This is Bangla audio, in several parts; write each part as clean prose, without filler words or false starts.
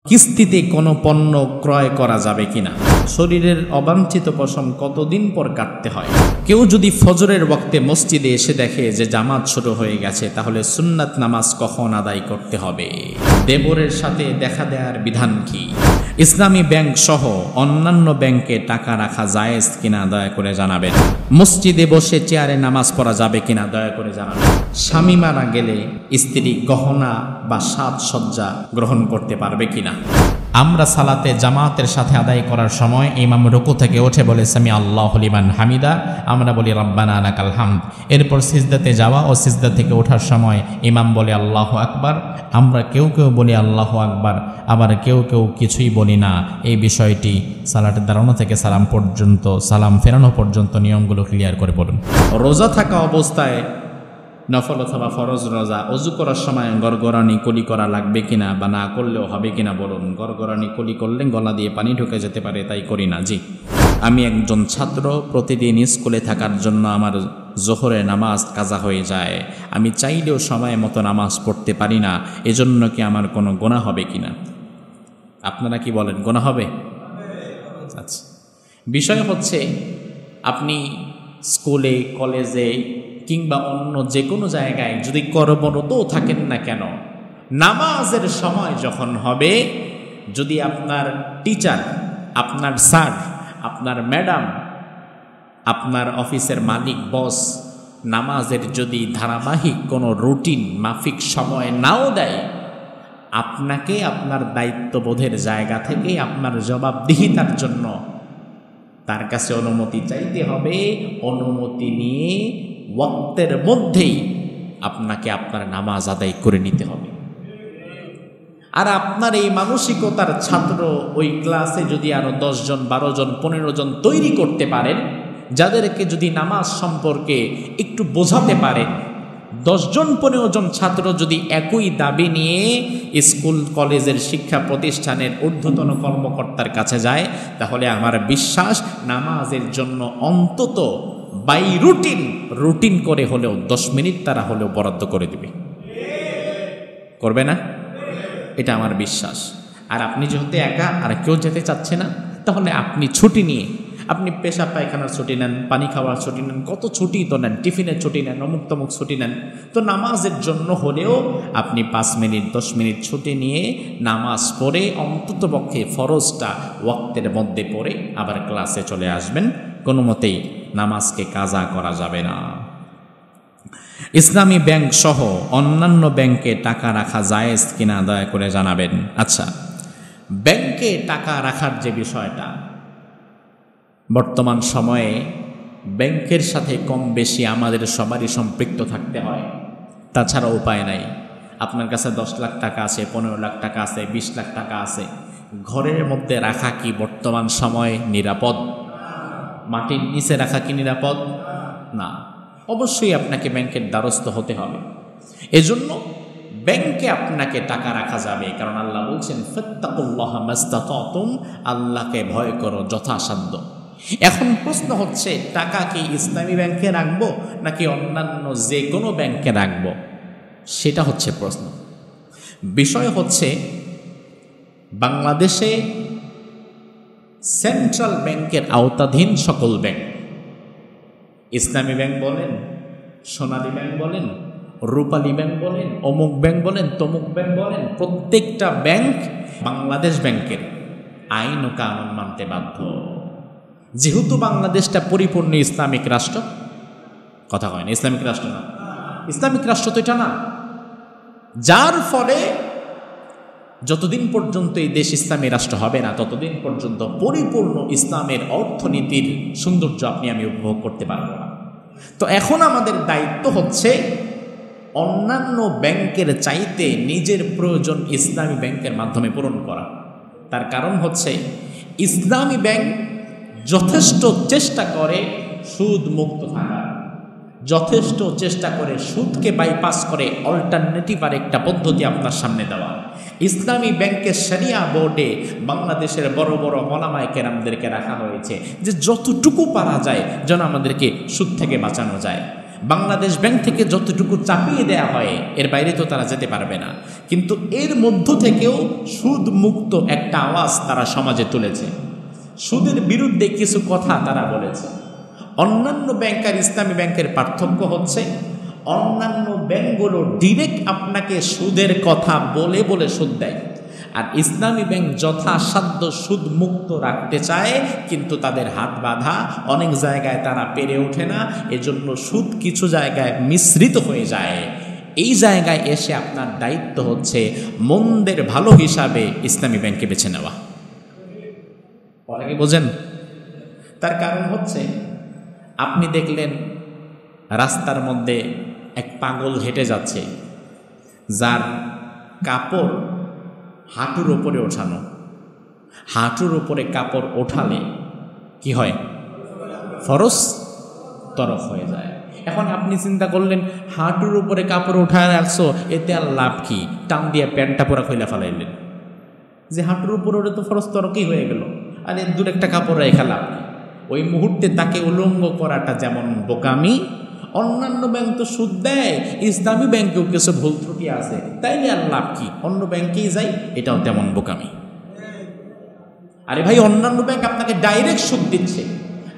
কিস্তিতে কোনো পণ্য ক্রয় করা যাবে কিনা, শরীরের অবাঞ্ছিত পশম কতদিন পর কাটতে হয়। কেউ যদি ফজরের ওয়াক্তে মসজিদে এসে দেখে যে জামাত শুরু হয়ে গেছে, তাহলে সুন্নাত নামাজ কখন আদায় করতে হবে? দেবরের সাথে দেখা দেওয়ার বিধান কি? ইসলামী ব্যাংক সহ অন্যান্য ব্যাংকে টাকা রাখা জায়েজ কিনা দয়া করে জানাবেন। মসজিদে বসে চেয়ারে নামাজ পড়া যাবে কিনা দয়া করে জানাবেন। স্বামী মারা গেলে স্ত্রী গহনা বা সাজসজ্জা গ্রহণ করতে পারবে কিনা। আমরা সালাতে জামাতের সাথে আদায় করার সময় ইমাম রুকু থেকে উঠে বলে সামি আল্লাহু লিমান হামিদা, আমরা বলি রব্বানা লাকাল হামদ। এরপর সিজদাতে যাওয়া ও সিজদা থেকে ওঠার সময় ইমাম বলে আল্লাহু আকবার, আমরা কেউ কেউ বলি আল্লাহু আকবার, আবার কেউ কেউ কিছুই বলি না। এই বিষয়টি সালাতে দাঁড়ানো থেকে সালাম পর্যন্ত, সালাম ফেরানো পর্যন্ত নিয়মগুলো ক্লিয়ার করে বলুন। রোজা থাকা অবস্থায় নফল অথবা ফরজ রোজা অজু করার সময় গড়গড়ানি কুলি করা লাগবে কিনা বা না করলেও হবে কিনা বলুন। গড়গড়ানি কুলি করলে গলা দিয়ে পানি ঢুকে যেতে পারে, তাই করি না। জি, আমি একজন ছাত্র, প্রতিদিন স্কুলে থাকার জন্য আমার জোহরে নামাজ কাজা হয়ে যায়। আমি চাইলেও সময় মতো নামাজ পড়তে পারি না, এজন্য কি আমার কোনো গুনাহ হবে কিনা? আপনারা কি বলেন, গুনাহ হবে? আচ্ছা, বিষয় হচ্ছে আপনি স্কুলে, কলেজে কিংবা অন্য যে কোনো জায়গায় যদি কর্মরতও থাকেন না কেন, নামাজের সময় যখন হবে, যদি আপনার টিচার, আপনার স্যার, আপনার ম্যাডাম, আপনার অফিসের মালিক, বস নামাজের যদি ধারাবাহিক কোনো রুটিন মাফিক সময় নাও দেয়, আপনাকে আপনার দায়িত্ববোধের জায়গা থেকে আপনার জবাবদিহিতার জন্য তার কাছে অনুমতি চাইতে হবে। অনুমতি নিয়ে ওয়াক্তের মধ্যেই আপনাকে আপনার নামাজ আদায় করে নিতে হবে। আর আপনার এই মানসিকতার ছাত্র ওই ক্লাসে যদি আরো 10 জন, 12 জন, 15 জন তৈরি করতে পারেন, যাদেরকে যদি নামাজ সম্পর্কে একটু বোঝাতে পারেন, 10 জন 15 জন ছাত্র যদি একই দাবি নিয়ে স্কুল কলেজের শিক্ষা প্রতিষ্ঠানের ঊর্ধ্বতন কর্মকর্তার কাছে যায়, তাহলে আমার বিশ্বাস নামাজের জন্য অন্তত বাই রুটিন করে হলেও 10 মিনিট তারা হলেও বরাদ্দ করে দিবে। করবে না? এটা আমার বিশ্বাস। আর আপনি যেহেতু একা, আর কেউ যেতে চাচ্ছে না, তাহলে আপনি ছুটি নিয়ে, আপনি পেশাব পায়খানার ছুটি নেন, পানি খাওয়ার ছুটি নেন, কত ছুটি তো নেন, টিফিনের ছুটি নেন, অমুক তমুক ছুটি নেন, তো নামাজের জন্য হলেও আপনি 5 মিনিট 10 মিনিট ছুটি নিয়ে নামাজ পড়ে অন্তত পক্ষে ফরজটা ওয়াক্তের মধ্যে পড়ে আবার ক্লাসে চলে আসবেন। কোনো মতেই নামাজকে কাজা করা যাবে না। ইসলামী ব্যাংক সহ অন্যান্য ব্যাংকে টাকা রাখা জায়েজ কিনা দয়া করে জানাবেন। আচ্ছা, ব্যাংকে টাকা রাখার যে বিষয়টা, বর্তমান সময়ে ব্যাংকের সাথে কম বেশি আমাদের সবারই সম্পৃক্ত থাকতে হয়, তাছাড়া উপায় নাই। আপনার কাছে 10 লাখ টাকা আছে, 15 লাখ টাকা আছে, 20 লাখ টাকা আছে, ঘরের মধ্যে রাখা কি বর্তমান সময়ে নিরাপদ? মাটির নিচে রাখা কি নিরাপদ? না, অবশ্যই আপনাকে ব্যাংকের দ্বারস্থ হতে হবে। এজন্য ব্যাংকে আপনাকে টাকা রাখা যাবে, কারণ আল্লাহ বলছেন ফাত্তাকুল্লাহা মাস্তাতাতুম, আল্লাহকে ভয় করো যথাসাধ্য। এখন প্রশ্ন হচ্ছে, টাকা কি ইসলামী ব্যাংকে রাখবো নাকি অন্যান্য যে কোনো ব্যাংকে রাখবো, সেটা হচ্ছে প্রশ্ন। বিষয় হচ্ছে, বাংলাদেশে সেন্ট্রাল ব্যাংকের আওতাধীন সকল ব্যাংক, ইসলামী ব্যাংক বলেন, সোনালী ব্যাংক বলেন, রূপালী ব্যাংক বলেন, অমুক ব্যাংক বলেন, তমুক ব্যাংক বলেন, প্রত্যেকটা ব্যাংক বাংলাদেশ ব্যাংকের আইন ও কানুন মানতে বাধ্য। যেহেতু বাংলাদেশটা পরিপূর্ণ ইসলামিক রাষ্ট্র, কথা হয় না, ইসলামিক রাষ্ট্র না, ইসলামিক রাষ্ট্র তো এটা না, যার ফলে যতদিন পর্যন্ত এই দেশ ইসলামী রাষ্ট্র হবে না, ততদিন পর্যন্ত পরিপূর্ণ ইসলামের অর্থনীতির সৌন্দর্য আপনি আমি উপভোগ করতে পারব না। তো এখন আমাদের দায়িত্ব হচ্ছে অন্যান্য ব্যাংকের চাইতে নিজের প্রয়োজন ইসলামী ব্যাংকের মাধ্যমে পূরণ করা। তার কারণ হচ্ছে, ইসলামী ব্যাংক যথেষ্ট চেষ্টা করে সুদ মুক্ত থাকার, যথেষ্ট চেষ্টা করে সুদকে বাইপাস করে অল্টারনেটিভ আর একটা পদ্ধতি আপনার সামনে দেওয়া। ইসলামী ব্যাংকের শরিয়া বোর্ডে বাংলাদেশের বড় বড় ওলামায়ে কেরামদেরকে রাখা হয়েছে যে যতটুকু পারা যায় যেন আমাদেরকে সুদ থেকে বাঁচানো যায়। বাংলাদেশ ব্যাংক থেকে যতটুকু চাপিয়ে দেয়া হয় এর বাইরে তো তারা যেতে পারবে না। কিন্তু এর মধ্য থেকেও সুদ মুক্ত একটা আওয়াজ তারা সমাজে তুলেছে, সুদের বিরুদ্ধে কিছু কথা তারা বলেছে। অন্যান্য ব্যাংক আর ইসলামী ব্যাংকের পার্থক্য হচ্ছে, অন্যান্য ব্যাংকগুলো ডিরেক্ট আপনাকে সুদের কথা বলে বলে সুদ দেয়, আর ইসলামী ব্যাংক যথাসাধ্য সুদ মুক্ত রাখতে চায়, কিন্তু তাদের হাত বাঁধা, অনেক জায়গায় তারা পেরে ওঠে না, এজন্য সুদ কিছু জায়গায় মিশ্রিত হয়ে যায়। এই জায়গায় এসে আপনার দায়িত্ব হচ্ছে মন্দের ভালো হিসাবে ইসলামী ব্যাংকে বেছে নেওয়া। অনেকে বোঝেন? তার কারণ হচ্ছে, আপনি দেখলেন রাস্তার মধ্যে এক পাগল হেঁটে যাচ্ছে, যার কাপড় হাঁটুর ওপরে ওঠানো। হাঁটুর ওপরে কাপড় ওঠালে কি হয়? ফরজ তরফ হয়ে যায়। এখন আপনি চিন্তা করলেন, হাঁটুর উপরে কাপড় উঠায় রাখছো, এতে আর লাভ কি? টান দিয়ে প্যান্টটা পুরা খইলা ফেলাইলেন, যে হাঁটুর উপরে ওটা তো ফরজ তরকই হয়ে গেল, আর এর দূর একটা কাপড় রেখা লাভ নেই। ওই মুহূর্তে তাকে উলঙ্গ করাটা যেমন বোকামি, অন্যান্য ব্যাংক তো সুদ দেয়, ইসলামী ব্যাংকেও কিছু ভুল ত্রুটি আছে, তাইলে আর লাভ কি? অন্য ব্যাংকেই যাই, এটাও তেমন বোকামি। আরে ভাই, অন্যান্য ব্যাংক আপনাকে ডাইরেক্ট সুদ দিচ্ছে,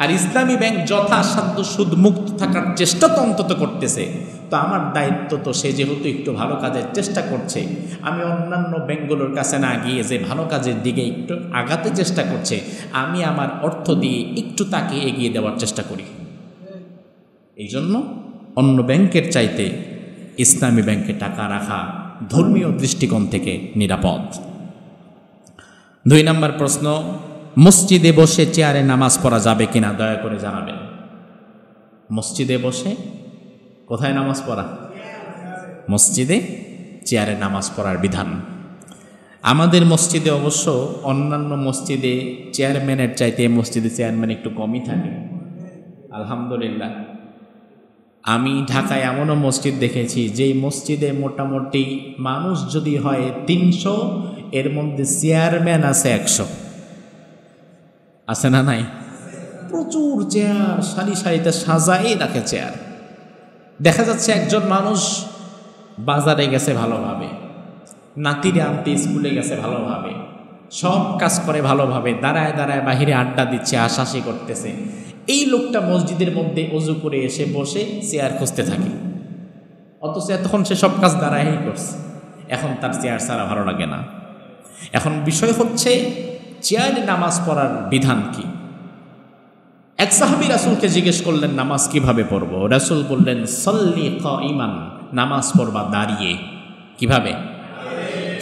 আর ইসলামী ব্যাংক যথাসাধ্য সুদ মুক্ত থাকার চেষ্টা তো অন্তত করতেছে। তো আমার দায়িত্ব তো, সে যেহেতু একটু ভালো কাজের চেষ্টা করছে, আমি অন্যান্য ব্যাংকগুলোর কাছে না গিয়ে যে ভালো কাজের দিকে একটু আগাতে চেষ্টা করছে, আমি আমার অর্থ দিয়ে একটু তাকে এগিয়ে দেওয়ার চেষ্টা করি। এই জন্য অন্য ব্যাংকের চাইতে ইসলামী ব্যাংকে টাকা রাখা ধর্মীয় দৃষ্টিকোণ থেকে নিরাপদ। 2 নম্বর প্রশ্ন, মসজিদে বসে চেয়ারে নামাজ পড়া যাবে কিনা দয়া করে জানাবেন। মসজিদে বসে কোথায় নামাজ পড়া? মসজিদে চেয়ারে নামাজ পড়ার বিধান। আমাদের মসজিদে অবশ্য অন্যান্য মসজিদে চেয়ারম্যানের চাইতে মসজিদে চেয়ারম্যান একটু কমই থাকে, আলহামদুলিল্লাহ। আমি ঢাকায় এমনও মসজিদ দেখেছি যেই মসজিদে মোটামুটি মানুষ যদি হয় 300, এর মধ্যে চেয়ারম্যান আছে 100। আছে না নাই? প্রচুর চেয়ার, সারি সারিতে সাজাই রাখে চেয়ার। দেখা যাচ্ছে একজন মানুষ বাজারে গেছে ভালোভাবে, নাতিরে আনতে স্কুলে গেছে ভালোভাবে, সব কাজ করে ভালোভাবে, দাঁড়ায় দাঁড়ায় বাহিরে আড্ডা দিচ্ছে, হাসাহাসি করতেছে। এই লোকটা মসজিদের মধ্যে ওযু করে এসে বসে চেয়ার খুঁজতে থাকে, অথচ এতক্ষণ সে সব কাজ দাঁড়ায়ই করছে। এখন তার চেয়ার ছাড়া ভালো লাগে না। এখন বিষয় হচ্ছে চেয়ারে নামাজ পড়ার বিধান কি? এক সাহাবী রাসূলকে জিজ্ঞেস করলেন, নামাজ কিভাবে পড়ব? রাসূল বললেন, সল্লি কাইমান, নামাজ পড়বা দাঁড়িয়ে। কিভাবে?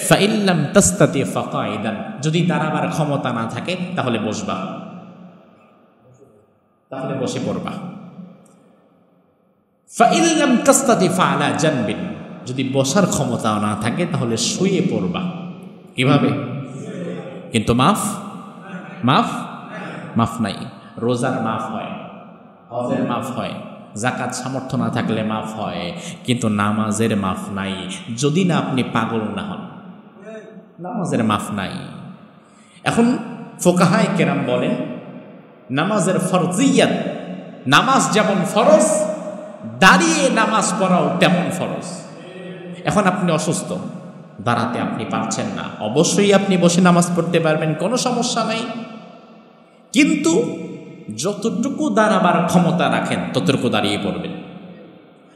ফাইল্লাম তাস্তাতি ফাকাইদান, যদি দাঁড়াবার ক্ষমতা না থাকে তাহলে বসবা, তাহলে বসে পড়বা। ফাইল্লাম তাস্তাতি ফাআলা জানবিন, যদি বসার ক্ষমতাও না থাকে তাহলে শুয়ে পড়বা। কিভাবে? কিন্তু মাফ মাফ মাফ নাই। রোজার মাফ হয়, হজের মাফ হয়, যাকাত সামর্থ্য না থাকলে মাফ হয়, কিন্তু নামাজের মাফ নাই। যদি না আপনি পাগল না হন, নামাজের মাফ নাই। এখন ফুকাহায়ে কেরাম বলেন, নামাজের ফরজিয়াত, নামাজ যেমন ফরজ, দাঁড়িয়ে নামাজ পড়াও তেমন ফরজ। এখন আপনি অসুস্থ, দাঁড়াতে আপনি পারছেন না, অবশ্যই আপনি বসে নামাজ পড়তে পারবেন, কোনো সমস্যা নাই। কিন্তু যতটুকু দাঁড়াবার ক্ষমতা রাখেন ততটুকু দাঁড়িয়ে পড়বেন।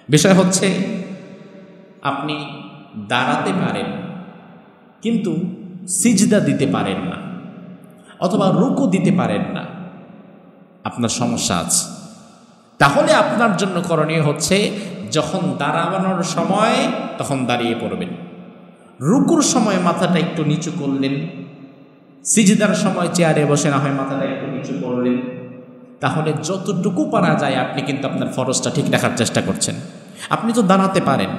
বিষয় হচ্ছে, আপনি দাঁড়াতে পারেন কিন্তু সিজদা দিতে পারেন না, অথবা রুকু দিতে পারেন না, আপনার সমস্যা আছে। তাহলে আপনার জন্য করণীয় হচ্ছে, যখন দাঁড়ানোর সময় তখন দাঁড়িয়ে পড়বেন, রুকুর সময় মাথাটা একটু নিচু করলেন, সিজদার সময় চেয়ারে বসে না হয় মাথাটা একটু নিচু করলেন, তাহলে যতটুকু পারা যায় আপনি কিন্তু আপনার ফরজটা ঠিক রাখার চেষ্টা করছেন। আপনি তো দাঁড়াতে পারেন,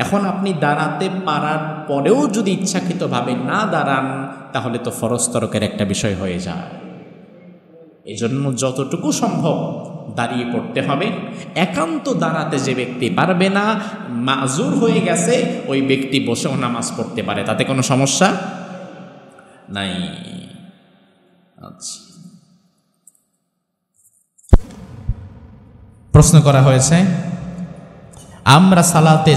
এখন আপনি দাঁড়াতে পারার পরেও যদি ইচ্ছাকৃতভাবে না দাঁড়ান তাহলে তো ফরজ তরকের একটা বিষয় হয়ে যায়। এই জন্য যতটুকু সম্ভব দাঁড়িয়ে পড়তে হবে। একান্ত দাঁড়াতে যে ব্যক্তি পারবে না, মাজুর হয়ে গেছে, ওই ব্যক্তি বসেও নামাজ পড়তে পারে, তাতে কোনো সমস্যা নাই। আচ্ছা, প্রশ্ন করা হয়েছে, আমরা সালাতে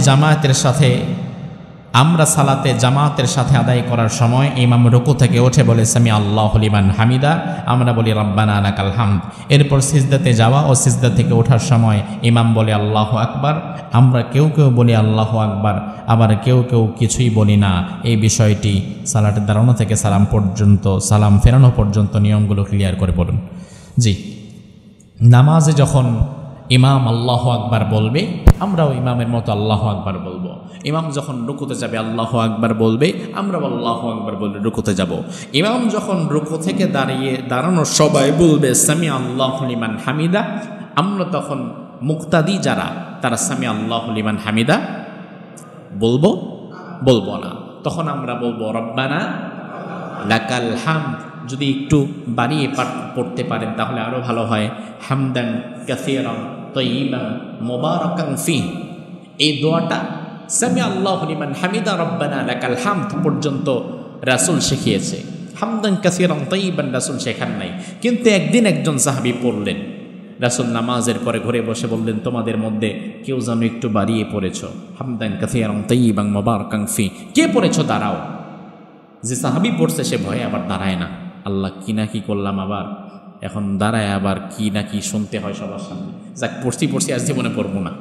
জামাতের সাথে আদায় করার সময় ইমাম রুকু থেকে উঠে বলে সামি আল্লাহু লিমান হামিদা, আমরা বলি রব্বানা লাকাল হামদ। এরপর সিজদাতে যাওয়া ও সিজদা থেকে ওঠার সময় ইমাম বলে আল্লাহু আকবার, আমরা কেউ কেউ বলি আল্লাহু আকবার, আবার কেউ কেউ কিছুই বলি না। এই বিষয়টি সালাতে দাঁড়ানো থেকে সালাম ফেরানো পর্যন্ত নিয়মগুলো ক্লিয়ার করে বলুন। জি, নামাজে যখন ইমাম আল্লাহু আকবার বলবে আমরাও ইমামের মতো আল্লাহু আকবার বলবো। ইমাম যখন রুকুতে যাবে আল্লাহু আকবার বলবে, আমরাও আল্লাহু আকবার বলে রুকুতে যাব। ইমাম যখন রুকু থেকে দাঁড়ানোর সবাই বলবে সামি আল্লাহু লিমান হামিদা, আমরা তখন মুক্তাদি যারা তারা সামি আল্লাহু লিমান হামিদা বলবো না, তখন আমরা বলবো রব্বানা লাকাল হামদ। যদি একটু বাড়িয়ে পড়তে পারেন তাহলে আরও ভালো হয়। হামদান কাসীরান তাইয়িবান মুবারাকান ফিহি, এই দোয়াটা সামি আল্লাহু লিমান হামিদা রব্বানা লাকাল হামদ পর্যন্ত রাসূল শিখিয়েছে। হামদান কাসীরান তাইয়িবান রাসূল শেখান নাই, কিন্তু একদিন একজন সাহাবী পড়লেন। রাসূল নামাজের পরে ঘরে বসে বললেন, তোমাদের মধ্যে কেউ যেন একটু বাড়িয়ে পড়েছ, হামদান কাসীরান তাইয়িবান মুবারাকান ফিহি। কে পড়েছ? দাঁড়াও। যে সাহাবী পড়ছে সে ভয়ে আবার দাঁড়ায় না। আল্লাহ কি না কি করলাম, আবার এখন দাঁড়ায় আবার কি না কি শুনতে হয় সবার সামনে। যাক, পড়ছি আজ জীবনে পড়বো না।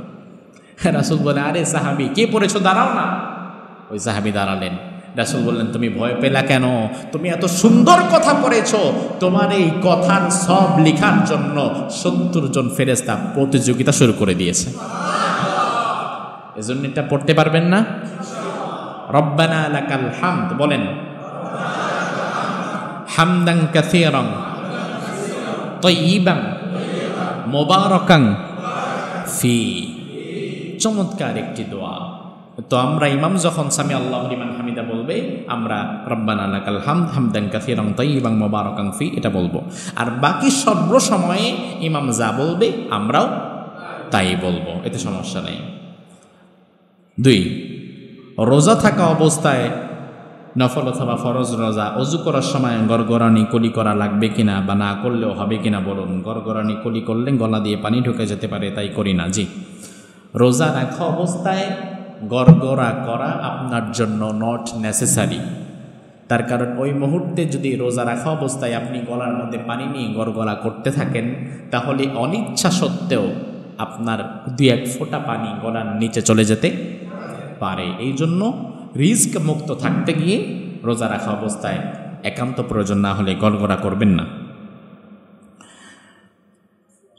রাসূল বলে, আরে সাহাবী কে পড়েছো, দাঁড়াও না। ওই সাহাবী দাঁড়ালেন। রাসূল বললেন, তুমি ভয় পেলা কেন? তুমি এত সুন্দর কথা পড়েছো, তোমার এই কথার সব লেখার জন্য ৭০ জন ফেরেশতা প্রতিযোগিতা শুরু করে দিয়েছে। এজন্য এটা পড়তে পারবেন না? রব্বানা লাকাল হামদ বলেন, হামদান কাসীরান তাইয়িবান মুবারাকান ফি। চমৎকার একটি দোয়া। তো আমরা ইমাম যখন সামি আল্লাহু লিমান হামিদা বলবে, আমরা রব্বানা লাকাল হামদ হামদান কাসীরান তাইয়িবান মুবারাকান ফি এটা বলবো। আর বাকি সর্বসময়ে ইমাম যা বলবে আমরাও তাই বলবো, এতে সমস্যা নেই। 2, রোজা থাকা অবস্থায় নফল অথবা ফরজ রোজা অজু করার সময় গড়গড়ানি কুলি করা লাগবে কিনা বা না করলেও হবে কিনা বলুন। গড়গড়ানি কুলি করলে গলা দিয়ে পানি ঢুকে যেতে পারে, তাই করি না। জি, রোজা রাখা অবস্থায় গড়গড়া করা আপনার জন্য নট নেসেসারি। তার কারণ ওই মুহূর্তে যদি রোজা রাখা অবস্থায় আপনি গলার মধ্যে পানি নিয়ে গড়গড়া করতে থাকেন, তাহলে অনিচ্ছা সত্ত্বেও আপনার 2-1 ফোঁটা পানি গলার নিচে চলে যেতে পারে। এই জন্য রিস্ক মুক্ত থাকতে গিয়ে রোজা রাখা অবস্থায় একান্ত প্রয়োজন না হলে গড়গড়া করবেন না।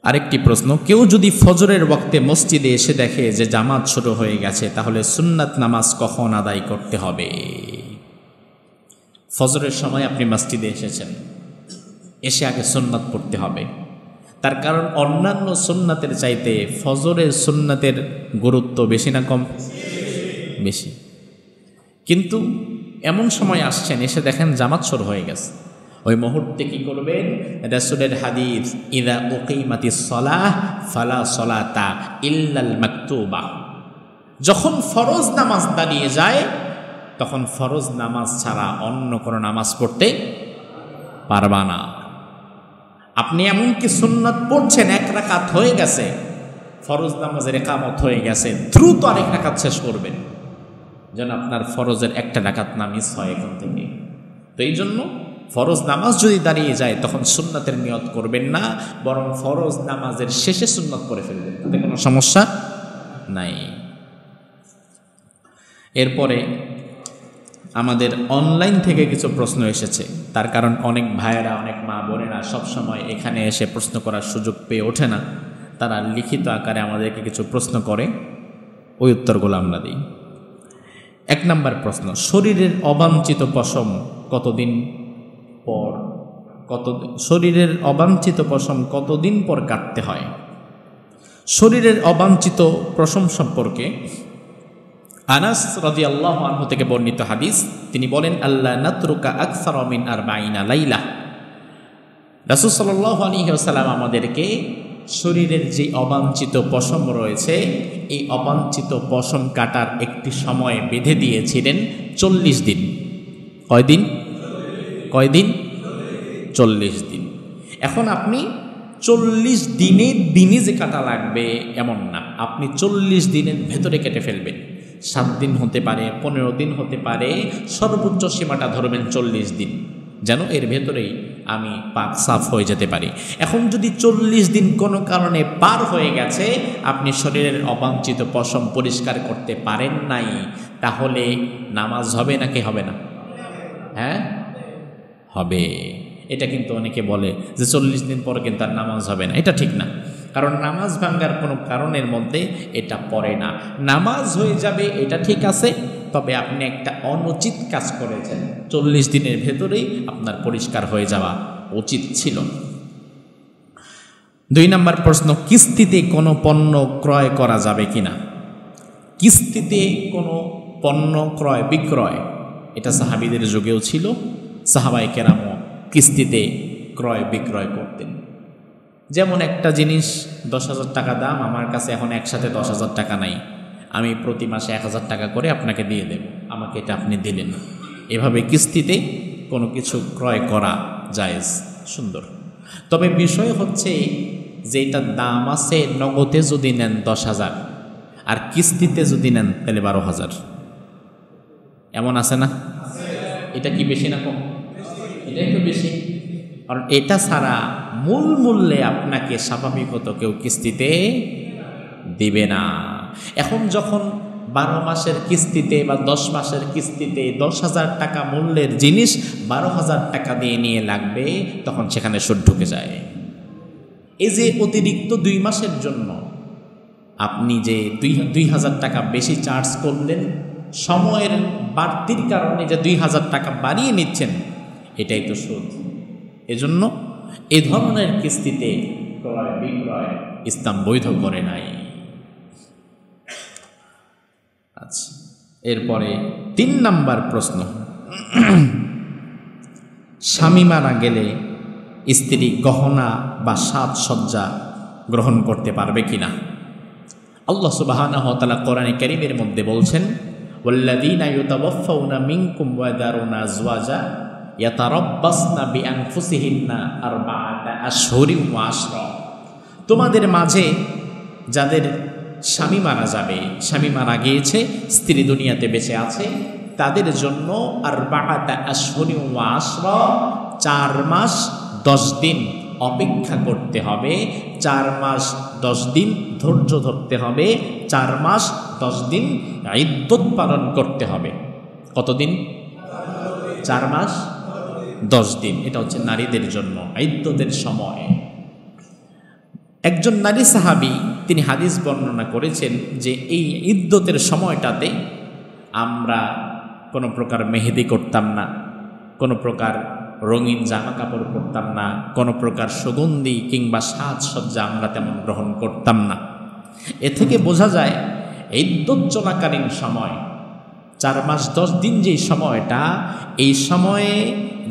আরেকটি প্রশ্ন, কেউ যদি ফজরের ওয়াক্তে মসজিদে এসে দেখে যে জামাত শুরু হয়ে গেছে, তাহলে সুন্নাত নামাজ কখন আদায় করতে হবে? ফজরের সময় আপনি মসজিদে এসেছেন, এসে আগে সুন্নাত পড়তে হবে। তার কারণ অন্যান্য সুন্নাতের চাইতে ফজরের সুন্নাতের গুরুত্ব বেশি না কম? বেশি। কিন্তু এমন সময় আসছেন, এসে দেখেন জামাত শুরু হয়ে গেছে, ওই মুহূর্তে কি করবেন? রাসূলের হাদিস, ইযা উকিমাতিস সালাহ ফালা সালাতা ইল্লাল মাকতুবা। যখন ফরজ নামাজ দাঁড়িয়ে যায়, তখন ফরজ নামাজ ছাড়া অন্য কোনো নামাজ পড়তে পারবা না। আপনি এমনকি সুন্নাত পড়ছেন, 1 রাকাত হয়ে গেছে, ফরজ নামাজের ইকামত হয়ে গেছে, দ্রুত আরেক রাকাত শেষ করবেন যেন আপনার ফরজের 1টা রাকাত না মিস হয় এখান থেকে। তো এই জন্য ফরজ নামাজ যদি দাঁড়িয়ে যায় তখন সুন্নাতের নিয়ত করবেন না, বরং ফরজ নামাজের শেষে সুন্নাত করে ফেলবেন, তাতে কোনো সমস্যা নাই। এরপরে আমাদের অনলাইন থেকে কিছু প্রশ্ন এসেছে। তার কারণ অনেক ভাইয়েরা, অনেক মা বোনেরা সবসময় এখানে এসে প্রশ্ন করার সুযোগ পেয়ে ওঠে না। তারা লিখিত আকারে আমাদেরকে কিছু প্রশ্ন করে, ওই উত্তরগুলো আমরা দিই। 1 নম্বর প্রশ্ন, শরীরের অবাঞ্ছিত পশম কতদিন পর কাটতে হয়? শরীরের অবাঞ্ছিত পশম সম্পর্কে আনাস রাদিয়াল্লাহু আনহু থেকে বর্ণিত হাদিস, তিনি বলেন, আল্লা নাতরুকা আকসারা মিন 40 লাইলা। রাসূল সাল্লাল্লাহু আলাইহি ওয়াসাল্লাম আমাদেরকে শরীরের যে অবাঞ্ছিত পশম রয়েছে, এই অবাঞ্ছিত পশম কাটার একটি সময় বেঁধে দিয়েছিলেন 40 দিন। কয়দিন? 40 দিন। এখন আপনি 40 দিনে যে কাটা লাগবে এমন না। আপনি 40 দিনের ভেতরে কেটে ফেলবেন। 7 দিন হতে পারে, 15 দিন হতে পারে, সর্বোচ্চ সীমাটা ধরবেন 40 দিন, যেন এর ভেতরেই আমি পাক সাফ হয়ে যেতে পারি। এখন যদি 40 দিন কোনো কারণে পার হয়ে গেছে, আপনি শরীরের অবাঞ্ছিত পশম পরিষ্কার করতে পারেন নাই, তাহলে নামাজ হবে নাকি হবে না? হ্যাঁ, হবে। এটা কিন্তু অনেকে বলে যে 40 দিন পর কিন্তু আর নামাজ হবে না। এটা ঠিক না, কারণ নামাজ ভাঙ্গার কোনো কারণের মধ্যে এটা পড়ে না। নামাজ হয়ে যাবে এটা ঠিক আছে, তবে আপনি একটা অনুচিত কাজ করেছেন। 40 দিনের ভেতরেই আপনার পরিষ্কার হয়ে যাওয়া উচিত ছিল। 2 নম্বর প্রশ্ন, কিস্তিতে কোনো পণ্য ক্রয় করা যাবে কিনা? কিস্তিতে কোনো পণ্য ক্রয় বিক্রয়, এটা সাহাবীদের যুগেও ছিল। সাহাবায়ে কেরামও কিস্তিতে ক্রয় বিক্রয় করতেন। যেমন একটা জিনিস 10,000 টাকা দাম, আমার কাছে এখন একসাথে 10,000 টাকা নাই, আমি প্রতি মাসে 1,000 টাকা করে আপনাকে দিয়ে দেব, আমাকে এটা আপনি দিলেন। এভাবে কিস্তিতে কোনো কিছু ক্রয় করা জায়েজ, সুন্দর। তবে বিষয় হচ্ছে যে এটার দাম আছে নগদে যদি নেন 10,000 আর কিস্তিতে যদি নেন তাহলে 12,000, এমন আছে না? এটা কি বেশি না কম? এটা একটু বেশি, কারণ এটা ছাড়া মূল মূল্যে আপনাকে স্বাভাবিকত কেউ কিস্তিতে দিবে না। এখন যখন 12 মাসের কিস্তিতে বা 10 মাসের কিস্তিতে 10,000 টাকা মূল্যের জিনিস 12,000 টাকা দিয়ে নিয়ে লাগবে, তখন সেখানে সুদ ঢুকে যায়। এই যে অতিরিক্ত 2 মাসের জন্য আপনি যে 2,000 টাকা বেশি চার্জ করলেন, সময়ের বাড়তির কারণে যে 2,000 টাকা বাড়িয়ে নিচ্ছেন, এটাই তো সুদ। এজন্য এ ধরনের কিস্তিতে ক্রয় বিক্রয় ইসলাম বৈধ করে নাই। আচ্ছা, এরপরে 3 নম্বর প্রশ্ন, স্বামী মারা গেলে স্ত্রী গহনা বা সাজসজ্জা গ্রহণ করতে পারবে কিনা? আল্লাহ সুবহানাহু ওয়া তাআলা কোরআনে কারীমের মধ্যে বলছেন, ওয়াল্লাযীনা ইউতাওয়াফাউনা মিনকুম ওয়া ইয়াযারুনা আযওয়াজা ইয়াতারাব্বাসনা বিআনফুসিহিন্না আরবাআতা আশহুরিন ওয়া আশরা। তোমাদের মাঝে যাদের স্বামী মারা যাবে, স্বামী মারা গিয়েছে, স্ত্রী দুনিয়াতে বেঁচে আছে, তাদের জন্য আরবাআতা আশহুরিন ওয়া আশরা, 4 মাস 10 দিন অপেক্ষা করতে হবে, 4 মাস 10 দিন ধৈর্য ধরতে হবে, 4 মাস 10 দিন ইদ্দত পালন করতে হবে। কতদিন? 4 মাস 10 দিন। এটা হচ্ছে নারীদের জন্য ইদ্দতের সময়। একজন নারী সাহাবী তিনি হাদিস বর্ণনা করেছেন যে এই ইদ্দতের সময়টাতে আমরা কোনো প্রকার মেহেদি করতাম না, কোনো প্রকার রঙিন জামা কাপড় পরতাম না, কোনো প্রকার সুগন্ধি কিংবা সাজসজ্জা আমরা তেমন গ্রহণ করতাম না। এ থেকে বোঝা যায় ইদ্দত চলাকালীন সময় 4 মাস 10 দিন যেই সময়টা, এই সময়ে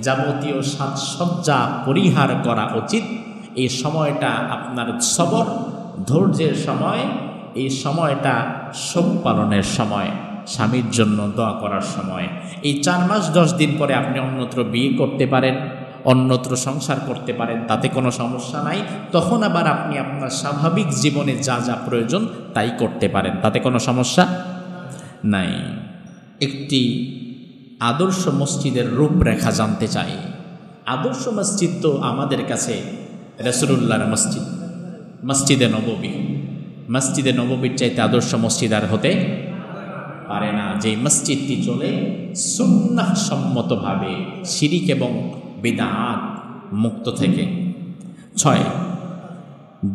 যাবতীয় সাজসজ্জা পরিহার করা উচিত। এই সময়টা আপনার সবর ধৈর্যের সময়, এই সময়টা শোক পালনের সময়, স্বামীর জন্য দোয়া করার সময়। এই 4 মাস 10 দিন পরে আপনি অন্যত্র বিয়ে করতে পারেন, অন্যত্র সংসার করতে পারেন, তাতে কোনো সমস্যা নাই। তখন আবার আপনি আপনার স্বাভাবিক জীবনে যা যা প্রয়োজন তাই করতে পারেন, তাতে কোনো সমস্যা নাই। একটি আদর্শ মসজিদের রূপরেখা জানতে চাই। আদর্শ মসজিদ তো আমাদের কাছে রাসূলুল্লাহর মসজিদ, মসজিদে নববী। মসজিদে নববীর চাইতে আদর্শ মসজিদ আর হতে পারে না, যে মসজিদটি চলে সুন্নাহ সম্মতভাবে, শিরিক এবং বিদআত মুক্ত থেকে। 6,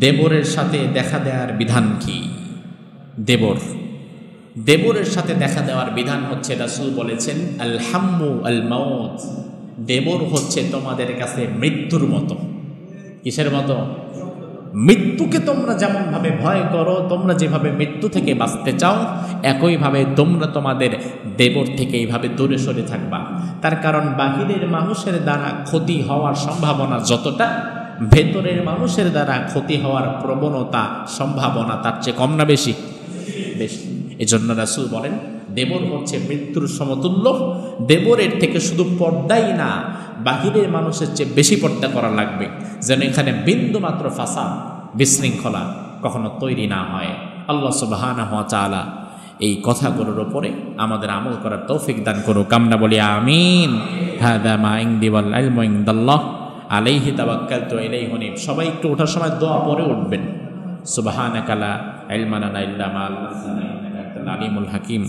দেবরের সাথে দেখা দেওয়ার বিধান কি? দেবরের সাথে দেখা দেওয়ার বিধান হচ্ছে, রাসূল বলেছেন আল হাম্মু আল মাউত, দেবর হচ্ছে তোমাদের কাছে মৃত্যুর মতো। কিসের মতো? মৃত্যুকে তোমরা যেমনভাবে ভয় করো, তোমরা যেভাবে মৃত্যু থেকে বাঁচতে চাও, একইভাবে তোমরা তোমাদের দেবর থেকে এইভাবে দূরে সরে থাকবা। তার কারণ বাহিরের মানুষের দ্বারা ক্ষতি হওয়ার সম্ভাবনা যতটা, ভেতরের মানুষের দ্বারা ক্ষতি হওয়ার প্রবণতা সম্ভাবনা তার চেয়ে কম না বেশি? বেশি। এজন্য রাসূল বলেন দেবর হচ্ছে মৃত্যুর সমতুল্য। দেবরের থেকে শুধু পর্দাই না, বাহিরের মানুষের চেয়ে বেশি পর্দা করা লাগবে, যেন এখানে বিন্দুমাত্র ফাসাদ বিশৃঙ্খলা কখনো তৈরি না হয়। আল্লাহ সুবহানাহু ওয়া তাআলা এই কথাগুলোর উপরে আমাদের আমল করার তৌফিক দান করুক। আমরা বলি আমিন। হাযা মা ইনদি ওয়াল ইলমু ইনদাল্লাহ আলাইহি তাওয়াক্কালতু ওয়া ইলাইহি উনীব। সবাই একটু ওঠার সময় দোয়া পড়ে উঠবেন। সুবহানাকা লা ইলমা লানা ইল্লা মা আল্লামতানা ইন্নাকা আনতাল আলিমুল হাকিম।